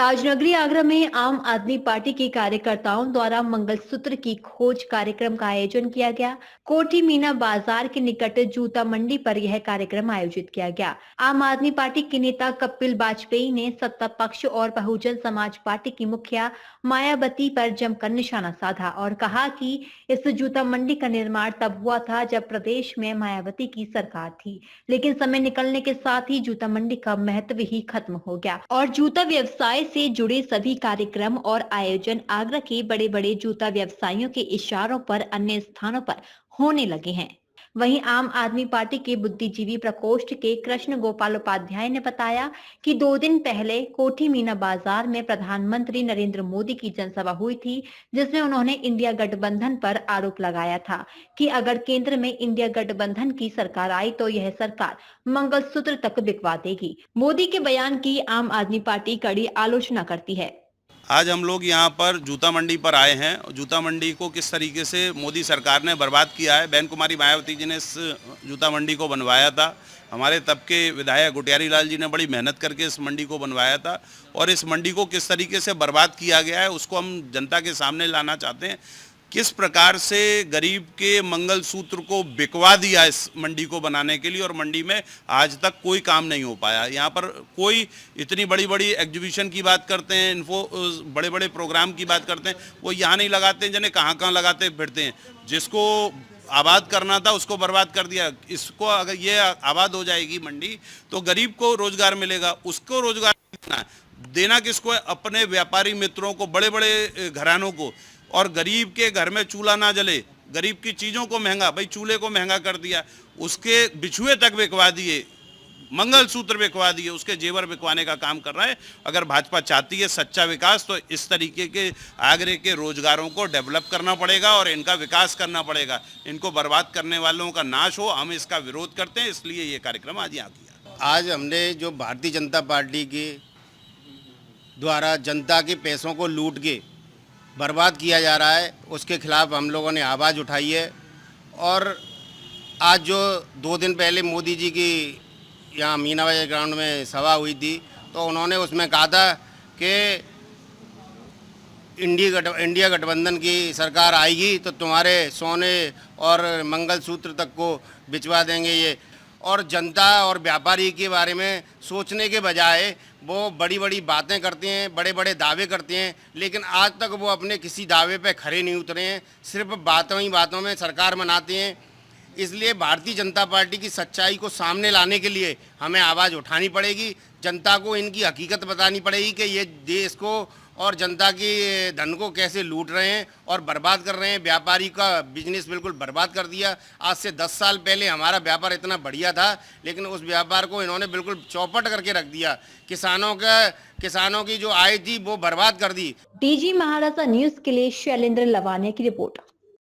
ताजनगरी आगरा में आम आदमी पार्टी के कार्यकर्ताओं द्वारा मंगलसूत्र की खोज कार्यक्रम का आयोजन किया गया। कोठी मीना बाजार के निकट जूता मंडी पर यह कार्यक्रम आयोजित किया गया। आम आदमी पार्टी के नेता कपिल वाजपेयी ने सत्ता पक्ष और बहुजन समाज पार्टी की मुखिया मायावती पर जमकर निशाना साधा और कहा कि इस जूता मंडी का निर्माण तब हुआ था जब प्रदेश में मायावती की सरकार थी, लेकिन समय निकलने के साथ ही जूता मंडी का महत्व ही खत्म हो गया और जूता व्यवसाय से जुड़े सभी कार्यक्रम और आयोजन आगरा के बड़े बड़े जूता व्यवसायियों के इशारों पर अन्य स्थानों पर होने लगे हैं। वहीं आम आदमी पार्टी के बुद्धिजीवी प्रकोष्ठ के कृष्ण गोपाल उपाध्याय ने बताया कि 2 दिन पहले कोठी मीना बाजार में प्रधानमंत्री नरेंद्र मोदी की जनसभा हुई थी, जिसमें उन्होंने इंडिया गठबंधन पर आरोप लगाया था कि अगर केंद्र में इंडिया गठबंधन की सरकार आई तो यह सरकार मंगलसूत्र तक बिकवा देगी। मोदी के बयान की आम आदमी पार्टी कड़ी आलोचना करती है। आज हम लोग यहाँ पर जूता मंडी पर आए हैं। जूता मंडी को किस तरीके से मोदी सरकार ने बर्बाद किया है। बहन कुमारी मायावती जी ने इस जूता मंडी को बनवाया था। हमारे तब के विधायक गुटियारी लाल जी ने बड़ी मेहनत करके इस मंडी को बनवाया था और इस मंडी को किस तरीके से बर्बाद किया गया है उसको हम जनता के सामने लाना चाहते हैं। किस प्रकार से गरीब के मंगलसूत्र को बिकवा दिया इस मंडी को बनाने के लिए और मंडी में आज तक कोई काम नहीं हो पाया। यहाँ पर कोई इतनी बड़ी बड़ी एग्जीबिशन की बात करते हैं, बड़े बड़े प्रोग्राम की बात करते हैं, वो यहाँ नहीं लगाते हैं, जने कहाँ कहाँ लगाते फिरते हैं। जिसको आबाद करना था उसको बर्बाद कर दिया। इसको अगर ये आबाद हो जाएगी मंडी तो गरीब को रोजगार मिलेगा। उसको रोजगार देना किसको है? अपने व्यापारी मित्रों को, बड़े बड़े घरानों को। और गरीब के घर में चूल्हा ना जले, गरीब की चीज़ों को महंगा, भाई चूल्हे को महंगा कर दिया, उसके बिछुए तक बिकवा दिए, मंगलसूत्र बिकवा दिए, उसके जेवर बिकवाने का काम कर रहा है। अगर भाजपा चाहती है सच्चा विकास तो इस तरीके के आगरे के रोजगारों को डेवलप करना पड़ेगा और इनका विकास करना पड़ेगा। इनको बर्बाद करने वालों का नाश हो, हम इसका विरोध करते हैं, इसलिए ये कार्यक्रम आज यहाँ किया। आज हमने जो भारतीय जनता पार्टी के द्वारा जनता के पैसों को लूट के बर्बाद किया जा रहा है उसके खिलाफ हम लोगों ने आवाज़ उठाई है। और आज जो 2 दिन पहले मोदी जी की यहाँ मीना बाजार ग्राउंड में सभा हुई थी तो उन्होंने उसमें कहा था कि इंडिया गठबंधन की सरकार आएगी तो तुम्हारे सोने और मंगलसूत्र तक को बिचवा देंगे ये। और जनता और व्यापारी के बारे में सोचने के बजाय वो बड़ी बड़ी बातें करते हैं, बड़े बड़े दावे करते हैं, लेकिन आज तक वो अपने किसी दावे पे खरे नहीं उतरे हैं। सिर्फ बातों ही बातों में सरकार बनाते हैं। इसलिए भारतीय जनता पार्टी की सच्चाई को सामने लाने के लिए हमें आवाज़ उठानी पड़ेगी। जनता को इनकी हकीकत बतानी पड़ेगी कि ये देश को और जनता की धन को कैसे लूट रहे हैं और बर्बाद कर रहे हैं। व्यापारी का बिजनेस बिल्कुल बर्बाद कर दिया। आज से 10 साल पहले हमारा व्यापार इतना बढ़िया था, लेकिन उस व्यापार को इन्होंने बिल्कुल चौपट करके रख दिया। किसानों की जो आय थी वो बरबाद कर दी। डीजी महाराजा न्यूज के लिए शैलेंद्र लवानिया की रिपोर्ट।